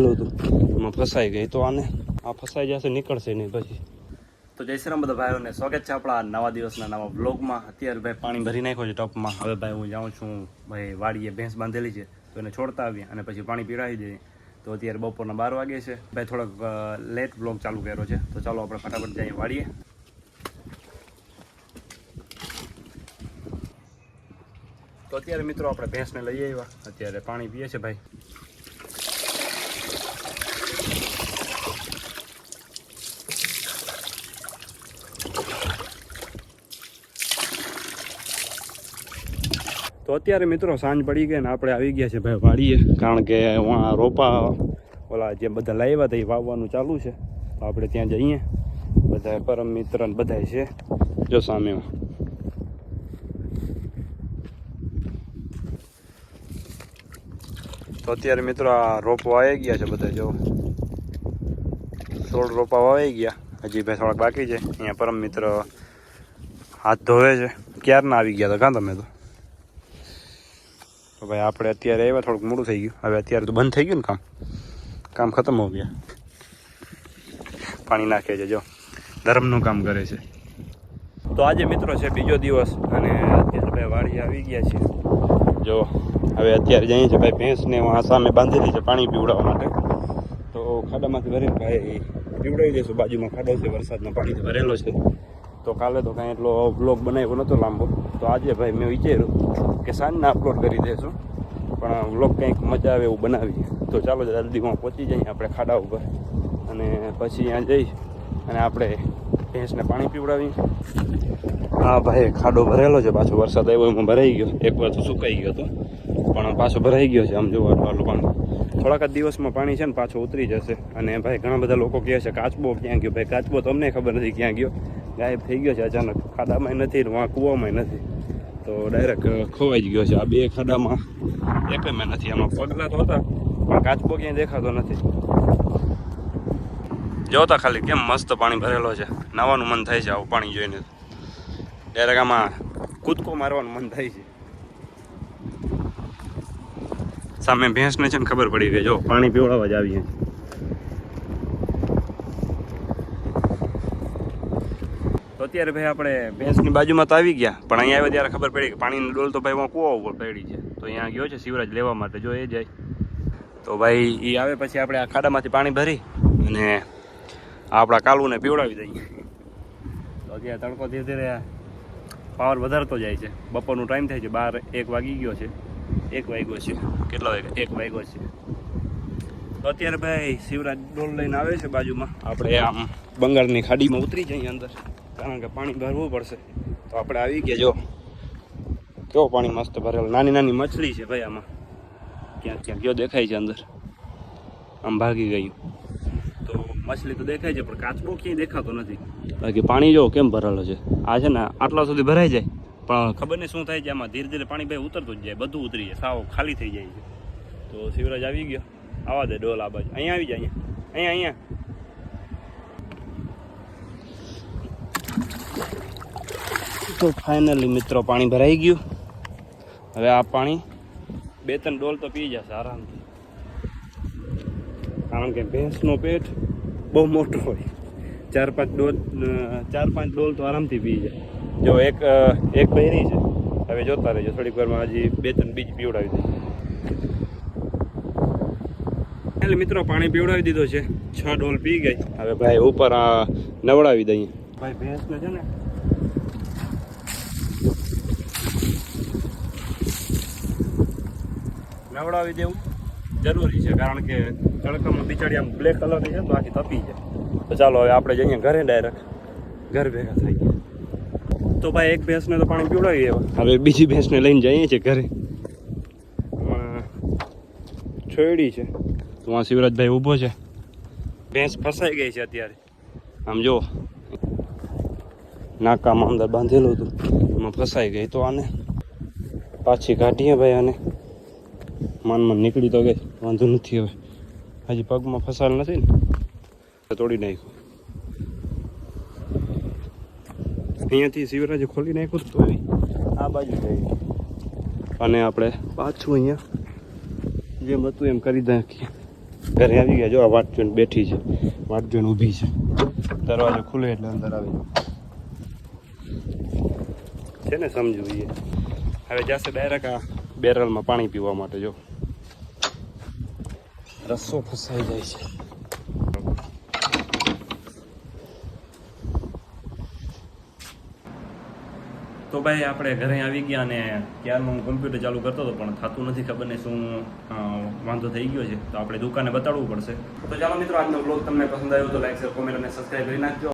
એમાં ફસાઈ ગઈ તો આને આ ફસાઈ જશે નીકળશે નહીં પછી. તો જય શ્રી રામ બધા ભાઈઓને સ્વાગત છે આપણા નવા દિવસના નવા બ્લોગમાં. અત્યારે ભાઈ પાણી ભરી નાખ્યો છે ટપમાં. હવે ભાઈ હું જાઉં છું ભાઈ વાડીએ ભેંસ બાંધેલી છે તો એને છોડતા આવીએ અને પછી પાણી પીવડાવી દઈએ. તો અત્યારે બપોરના 12 વાગે છે ભાઈ. થોડોક લેટ બ્લોગ ચાલુ કર્યો છે તો ચાલો આપણે ફટાફટ જઈએ વાડીએ. તો અત્યારે મિત્રો આપણે ભેંસને લઈ આવ્યા, અત્યારે પાણી પીએ છે ભાઈ. તો અત્યારે મિત્રો સાંજ પડી ગઈ ને આપણે આવી ગયા છે ભાઈ વાડીએ, કારણ કે વहाँ રોપા ઓલા જે બધા લાવ્યા હતા એ વાવવાનું ચાલુ છે. તો આપણે ત્યાં જઈએ, બધા પરમ મિત્ર ને બધા છે જો સામે. તો અત્યારે મિત્રો આ રોપો આવી ગયા છે બધા, જો 16 રોપા વાવાઈ ગયા, હજી ભાઈ થોડાક બાકી છે. અહીંયા પરમ મિત્ર હાથ ધોવે છે, ક્યારના આવી ગયા હતા કાં તમે તો ભાઈ. આપણે અત્યારે આવ્યા, થોડુંક મોડું થઈ ગયું. હવે અત્યારે તો બંધ થઈ ગયું ને કામ ખતમ હો ગયા. પાણી નાખે છે, જો ધર્મનું કામ કરે છે. તો આજે મિત્રો છે બીજો દિવસ અને અત્યારે ભાઈ વાડી આવી ગયા છે. જો હવે અત્યારે જઈએ છે ભાઈ ભેંસને આ સામે બાંધેલી છે પાણી પીવડાવવા માટે. તો ખાડામાંથી ભરીને ભાઈ પીવડાવી દઈશું. બાજુમાં ખાડો છે, વરસાદનો પાણીથી ભરેલો છે. તો કાલે તો કાંઈ એટલો બ્લોગ બનાવ્યો નહોતો લાંબો, તો આજે ભાઈ મેં વિચાર્યું કે સાંજના અપલોડ કરી દઈશું, પણ બ્લોગ કંઈક મજા આવે એવું બનાવીએ. તો ચાલો જલ્દીમાં પહોંચી જઈએ આપણે ખાડા ઉપર અને પછી ત્યાં જઈ અને આપણે ભેંસને પાણી પીવડાવીએ. હા ભાઈ ખાડો ભરેલો છે, પાછો વરસાદ આવ્યો એમાં ભરાઈ ગયો. એકવાર તો સુકાઈ ગયો હતો પણ પાછો ભરાઈ ગયો છે. આમ જોવા પાણી થોડાક જ દિવસમાં પાણી છે ને પાછો ઉતરી જશે. અને ભાઈ ઘણા બધા લોકો કહે છે કાચબો ક્યાં ગયો. ભાઈ કાચબો તો અમને ખબર નથી ક્યાં ગયો, ગાયબ થઈ ગયો છે અચાનક. ખાડામાં નથી, વहाँ કૂવામાં નથી, તો ડાયરેક્ટ ખોવાઈ જ ગયો છે. આ બે ખાડામાં એકમાં નથી. આમાં પગલા તો હતા પણ કાચબો ક્યાંય દેખાતો નથી. જોતા ખાલી કેમ મસ્ત પાણી ભરેલો છે, નાવાનું મન થાય છે આવું પાણી જોઈને. ડાયરેક્ટ આમાં કૂદકો મારવાનું મન થાય છે. સામે ભેંસને છે ને ખબર પડી ગઈ, જો પાણી પીવડાવવા જ આવીએ. તો અત્યારે ભાઈ આપણે ભેંસની બાજુમાં તો આવી ગયા, પણ અહીંયા આવ્યા ત્યારે ખબર પડી કે પાણીની ડોલ તો ભાઈ કૂવા ઉપર પડી છે. તો અહીંયા ગયો છે શિવરાજ લેવા માટે, જો એ જાય. તો ભાઈ એ આવે પછી આપણે આ ખાડામાંથી પાણી ભરી અને આપણા કાલુને પીવડાવી દઈએ. તો અત્યારે તડકો ધીરે ધીરે પાવર વધારતો જાય છે. બપોરનું ટાઈમ થાય છે, 1 વાગી ગયો છે. 1 વાગ્યો છે, કેટલો વાગ્યો? 1 વાગ્યો છે. તો અત્યારે ભાઈ શિવરાજ ડોલ લઈને આવે છે બાજુમાં. આપણે આમ બંગાળની ખાડીમાં ઉતરી જઈએ અંદર, કારણ કે પાણી ભરવું પડશે. તો આપણે આવી ગયા, જો કેવો પાણી મસ્ત ભરેલું. નાની નાની મછલી છે ભાઈ આમાં, ક્યાંક ક્યાંક જો દેખાય છે અંદર, આમ ભાગી ગયું. તો મછલી તો દેખાય છે પણ કાચબો ક્યાંય દેખાતો નથી. બાકી પાણી જો કેમ ભરેલો છે. આ છે ને આટલા સુધી ભરાઈ જાય પણ ખબર નહીં શું થાય છે આમાં. ધીરે ધીરે પાણી ભાઈ ઉતરતું જ જાય, બધું ઉતરી જાય, સાવ ખાલી થઈ જાય છે. તો શિવરાજ આવી ગયો, આવા દે ડોલ આ બાજુ. અહીંયા આવી જાય, અહીંયા. તો ફાઇનલી મિત્રો પાણી ભરાઈ ગયું. હવે આ પાણી 2-3 ડોલ તો પી જશે આરામથી, કારણ કે ભેંસનો પેટ બહુ મોટો હોય. 4-5 ડોલ તો આરામથી પી જાય. જો એક બહેરી છે. હવે જોતા રહેજો, થોડીક વારમાં હજી 2-3 બીજ પીવડાવી દઈએ. એટલે મિત્રો પાણી પીવડાવી દીધો છે, 6 ડોલ પી ગઈ. હવે ભાઈ ઉપર આ નવડાવી દઈએ. ભાઈ ભેંસને છે ને નવડાવી દેવું જરૂરી છે, કારણ કે તડકામાં બિચારી આમ બ્લેક કલરની છે તો આખી તપી જાય. તો ચાલો હવે આપણે જઈએ ઘરે, ડાયરેક્ટ ઘર ભેગા થઈ ગયા. તો ભાઈ એક ભેંસને તો પાણી પીવડાવી દેવા. હવે બીજી ભેંસને લઈને જઈએ છીએ ઘરે. છોડી છે તો આ શિવરાજભાઈ ઊભો છે. ભેંસ ફસાઈ ગઈ છે અત્યારે. આમ જો નાકામાં અંદર બાંધેલું હતું, એમાં ફસાઈ ગઈ. તો આને પાછી કાઢીએ ભાઈ. આને મન નીકળી તો ગઈ, વાંધો નથી. હવે હજી પગમાં ફસાયેલ નથી ને, તોડી નાખ્યું. અહીંયાથી શિવરાજે ખોલી નાખ્યું તો આ બાજુ જઈ અને આપણે પાછું અહીંયા જેમ હતું એમ કરી નાખીએ. ઘરે આવી ગયા. જો આ વાટ જોઈને બેઠી છે, વાટ જોઈને ઊભી છે. દરવાજો ખુલે એટલે અંદર આવી છે ને, સમજવું એ. હવે જશે ડાયરેક્ટ આ બેરલમાં પાણી પીવા માટે. જો રસ્સો ફસાઈ જાય છે. તો ભાઈ આપણે ઘરે આવી ગયા અને ત્યારનું હું કમ્પ્યુટર ચાલુ કરતો હતો પણ થતું નથી, ખબર નહીં શું વાંધો થઈ ગયો છે. તો આપણે દુકાને બતાડવું પડશે. તો ચાલો મિત્રો, આજનો બ્લોગ તમને પસંદ આવ્યો તો લાઈક, શેર, કોમેન્ટ અને સબસ્ક્રાઈબ કરી નાખજો.